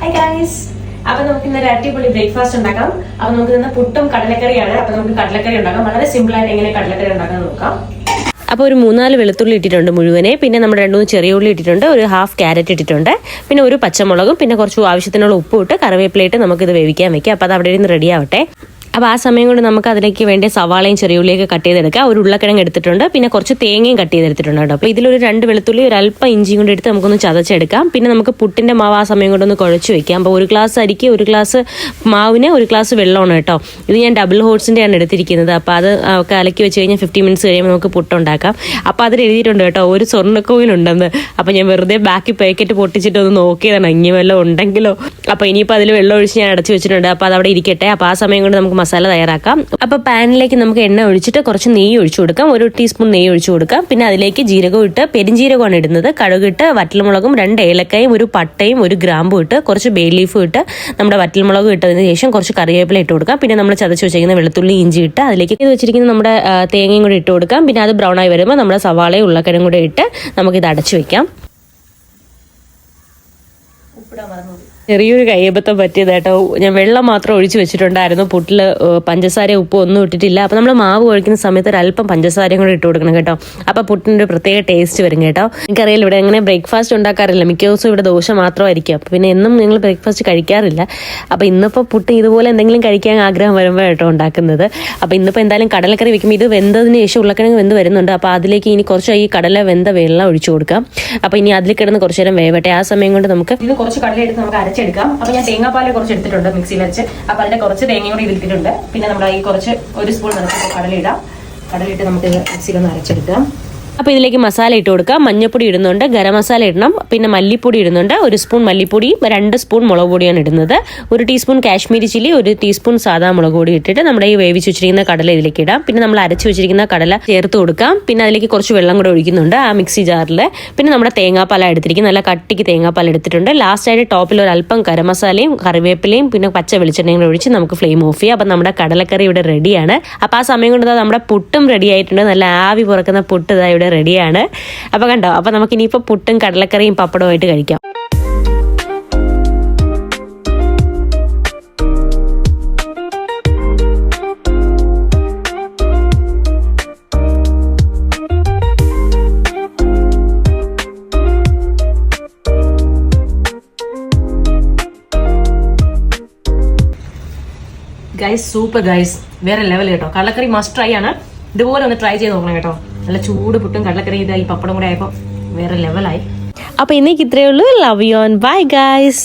Hi guys. അപ്പോൾ നമുക്ക് ഇന്ന് അടിപൊളി ബ്രേക്ക്ഫാസ്റ്റ് ഉണ്ടാക്കാം. അപ്പോൾ നമുക്ക് ഇന്ന് പുട്ടും കടലക്കറിയാണ്. അപ്പോൾ നമുക്ക് കടലക്കറി ഉണ്ടാക്കാം. വളരെ സിമ്പിൾ ആയിട്ട് എങ്ങനെ കടലക്കറി ഉണ്ടാക്കാൻ നോക്കാം. അപ്പോൾ ഒരു 3-4 വെളുത്തുള്ളി ഇട്ടിട്ടുണ്ട് മുഴുവനെ. പിന്നെ നമ്മൾ 2-3 ചെറിയ ഉള്ളി ഇട്ടിട്ടുണ്ട്. ഒരു ഹാഫ് ക്യാരറ്റ് ഇട്ടിട്ടുണ്ട്. പിന്നെ ഒരു പച്ചമുളകും പിന്നെ കുറച്ച് ആവശ്യത്തിനുള്ള ഉപ്പും ഇട്ട് കറിവേപ്പിലയിട്ട് നമുക്കിത് വേവിക്കാൻ വെക്കാം. അപ്പോൾ അത് അവിടെ ഇരുന്ന് റെഡി ആവട്ടെ. അപ്പോൾ ആ സമയം കൊണ്ട് നമുക്ക് അതിലേക്ക് വേണ്ടി സവാളയും ചെറിയ ഉള്ളിയൊക്കെ കട്ട് ചെയ്തെടുക്കാം. ഒരു ഉരുളക്കിഴങ്ങ് എടുത്തിട്ടുണ്ട്. പിന്നെ കുറച്ച് തേങ്ങയും കട്ട് ചെയ്തെടുത്തിട്ടുണ്ട് കേട്ടോ. അപ്പോൾ ഇതിലൊരു 2 വെളുത്തുള്ളി ഒരു അല്പം ഇഞ്ചിയും കൊണ്ട് എടുത്ത് നമുക്കൊന്ന് ചതച്ചെടുക്കാം. പിന്നെ നമുക്ക് പുട്ടിൻ്റെ മാവ് ആ സമയം കൊണ്ടൊന്ന് കുഴച്ച് വെക്കാം. അപ്പോൾ 1 ഗ്ലാസ് അരിക്ക് 1 ഗ്ലാസ് മാവിന് 1 ഗ്ലാസ് വെള്ളമാണ് കേട്ടോ. ഇത് ഞാൻ ഡബിൾ ഹോട്ട്സിൻ്റെയാണ് എടുത്തിരിക്കുന്നത്. അപ്പോൾ അത് കലക്കി വെച്ച് കഴിഞ്ഞാൽ 15 മിനിറ്റ്സ് കഴിയുമ്പോൾ നമുക്ക് പുട്ടുണ്ടാക്കാം. അപ്പോൾ അതിൽ എഴുതിയിട്ടുണ്ട് കേട്ടോ ഒരു സ്വർണ്ണക്കോയിലുണ്ടെന്ന്. അപ്പോൾ ഞാൻ വെറുതെ ബാക്കി പാക്കറ്റ് പൊട്ടിച്ചിട്ടൊന്ന് നോക്കിയതാണ് ഇനി വല്ലതും ഉണ്ടെങ്കിലോ. അപ്പോൾ ഇനിയിപ്പോൾ അതിൽ വെള്ളം ഒഴിച്ച് ഞാൻ അടച്ചു വെച്ചിട്ടുണ്ട്. അപ്പോൾ അതവിടെ ഇരിക്കട്ടെ. അപ്പോൾ ആ സമയം കൊണ്ട് നമുക്ക് മസാല തയ്യാറാക്കാം. അപ്പോൾ പാനിലേക്ക് നമുക്ക് എണ്ണ ഒഴിച്ചിട്ട് കുറച്ച് നെയ്യ് ഒഴിച്ചു കൊടുക്കാം. 1 ടീസ്പൂൺ നെയ്യ് ഒഴിച്ചു കൊടുക്കാം. പിന്നെ അതിലേക്ക് ജീരകം ഇട്ട് പെരിഞ്ജീരകമാണ് ഇടുന്നത്. കടുകിട്ട് വറ്റൽമുളകും 2 ഏലക്കയും 1 പട്ടയും 1 ഗ്രാമ്പും ഇട്ട് കുറച്ച് ബേ ലീഫും ഇട്ട് നമ്മുടെ വറ്റൽമുളകും ഇട്ടതിന് ശേഷം കുറച്ച് കറിവേപ്പില ഇട്ട് കൊടുക്കാം. പിന്നെ നമ്മൾ ചതച്ച് വെച്ചിരിക്കുന്ന വെളുത്തുള്ളി ഇഞ്ചി ഇട്ട് അതിലേക്ക് ഇത് വെച്ചിരിക്കുന്ന നമ്മുടെ തേങ്ങയും കൂടി ഇട്ട് കൊടുക്കാം. പിന്നെ അത് ബ്രൗൺ ആയി വരുമ്പോൾ നമ്മുടെ സവാളയും ഉരുളക്കിഴങ്ങും കൂടെ ഇട്ട് നമുക്കിത് അടച്ചു വെക്കാം. ചെറിയൊരു കയ്യബദ്ധം പറ്റിയത് കേട്ടോ. ഞാൻ വെള്ളം മാത്രം ഒഴിച്ച് വെച്ചിട്ടുണ്ടായിരുന്നു. പുട്ടിൽ പഞ്ചസാര ഉപ്പ് ഒന്നും ഇട്ടിട്ടില്ല. അപ്പോൾ നമ്മൾ മാവ് കുഴക്കുന്ന സമയത്ത് ഒരല്പം പഞ്ചസാരയും കൂടി ഇട്ട് കൊടുക്കണം കേട്ടോ. അപ്പോൾ പുട്ടിൻ്റെ പ്രത്യേക ടേസ്റ്റ് വരും കേട്ടോ. എനിക്കറിയില്ല ഇവിടെ എങ്ങനെ ബ്രേക്ക്ഫാസ്റ്റ് ഉണ്ടാക്കാറില്ല. മിക്ക ദിവസവും ഇവിടെ ദോശ മാത്രമായിരിക്കും. അപ്പോൾ പിന്നെ എന്നും നിങ്ങൾ ബ്രേക്ക്ഫാസ്റ്റ് കഴിക്കാറില്ല. അപ്പോൾ ഇന്നിപ്പോൾ പുട്ട് ഇതുപോലെ എന്തെങ്കിലും കഴിക്കാൻ ആഗ്രഹം വരുമ്പോൾ കേട്ടോ ഉണ്ടാക്കുന്നത്. അപ്പോൾ ഇന്നിപ്പോൾ എന്തായാലും കടലക്കറി വെക്കുമ്പോൾ ഇത് വെന്തതിന് ശേഷം ഉരുളക്കിഴങ്ങ് വെന്ത് വരുന്നുണ്ട്. അപ്പോൾ അതിലേക്ക് ഇനി കുറച്ച് ഈ കടല വെന്ത വെള്ളം ഒഴിച്ചു കൊടുക്കാം. അപ്പോൾ ഇനി അതിൽ കിടന്ന് കുറച്ച് നേരം വേവട്ടെ. ആ സമയം കൊണ്ട് നമുക്ക് ഇത് കുറച്ച് കടല എടുത്ത് നമുക്ക് അരച്ചെടുക്കാം. അപ്പോൾ ഞാൻ തേങ്ങാപ്പാൽ കുറച്ച് എടുത്തിട്ടുണ്ട് മിക്സിയിൽ വെച്ച്. അപ്പോൾ അതിന്റെ കുറച്ച് തേങ്ങയും കൂടി ഇതിട്ടിട്ടുണ്ട്. പിന്നെ നമ്മൾ ഈ കുറച്ച് 1 സ്പൂൺ നമുക്ക് കടലിട്ട് നമുക്ക് മിക്സിയിലൊന്ന് അരച്ചെടുക്കാം. അപ്പോൾ ഇതിലേക്ക് മസാല ഇട്ട് കൊടുക്കാം. മഞ്ഞൾപ്പൊടി ഇടുന്നുണ്ട്, ഗരം മസാല ഇടണം, പിന്നെ മല്ലിപ്പൊടി ഇടുന്നുണ്ട്. 1 സ്പൂൺ മല്ലിപ്പൊടിയും 2 സ്പൂൺ മുളക് പൊടിയാണ് ഇടുന്നത്. 1 ടീസ്പൂൺ കാശ്മീരി ചില്ലി, 1 ടീസ്പൂൺ സാധാ മുളക് പൊടി ഇട്ടിട്ട് നമ്മുടെ ഈ വേവിച്ച് വെച്ചിരിക്കുന്ന കടല ഇതിലേക്ക് ഇടാം. പിന്നെ നമ്മൾ അരച്ച് വെച്ചിരിക്കുന്ന കടല ചേർത്ത് കൊടുക്കാം. പിന്നെ അതിലേക്ക് കുറച്ച് വെള്ളം കൂടെ ഒഴിക്കുന്നുണ്ട് ആ മിക്സി ജാറിൽ. പിന്നെ നമ്മുടെ തേങ്ങാപ്പാല എടുത്തിരിക്കും, നല്ല കട്ടിക്ക് തേങ്ങാപ്പാൽ എടുത്തിട്ടുണ്ട്. ലാസ്റ്റായിട്ട് ടോപ്പിൽ ഒരു അല്പം ഗരം മസാലയും കറിവേപ്പിലയും പിന്നെ പച്ച വെളിച്ചെണ്ണയും കൂടെ ഒഴിച്ച് നമുക്ക് ഫ്ലെയിം ഓഫ് ചെയ്യാം. അപ്പം നമ്മുടെ കടലക്കറി ഇവിടെ റെഡിയാണ്. അപ്പോൾ ആ സമയം കൊണ്ട് നമ്മുടെ പുട്ടും റെഡി ആയിട്ടുണ്ട്. നല്ല ആവി പുറക്കുന്ന പുട്ട് ഇതാ ഇവിടെ റെഡിയാണ്. അപ്പൊ കണ്ടോ. അപ്പൊ നമുക്ക് ഇനിയിപ്പോ പുട്ടും കടലക്കറിയും പപ്പടവുമായിട്ട് കഴിക്കാം. ഗൈസ് സൂപ്പർ ഗൈസ്, വേറെ ലെവൽ കേട്ടോ. കടലക്കറി മസ്റ്റ് ട്രൈ ആണ്. ഇതുപോലെ ഒന്ന് ട്രൈ ചെയ്ത് നോക്കണം കേട്ടോ. നല്ല ചൂട് പുട്ടും കടലക്കറി ഇതായി പപ്പടം കൂടെ ആയപ്പോൾ വേറെ ലെവലായി. അപ്പോൾ ഇന്നേക്ക് ഇത്രയേ ഉള്ളൂ. Love you and bye guys.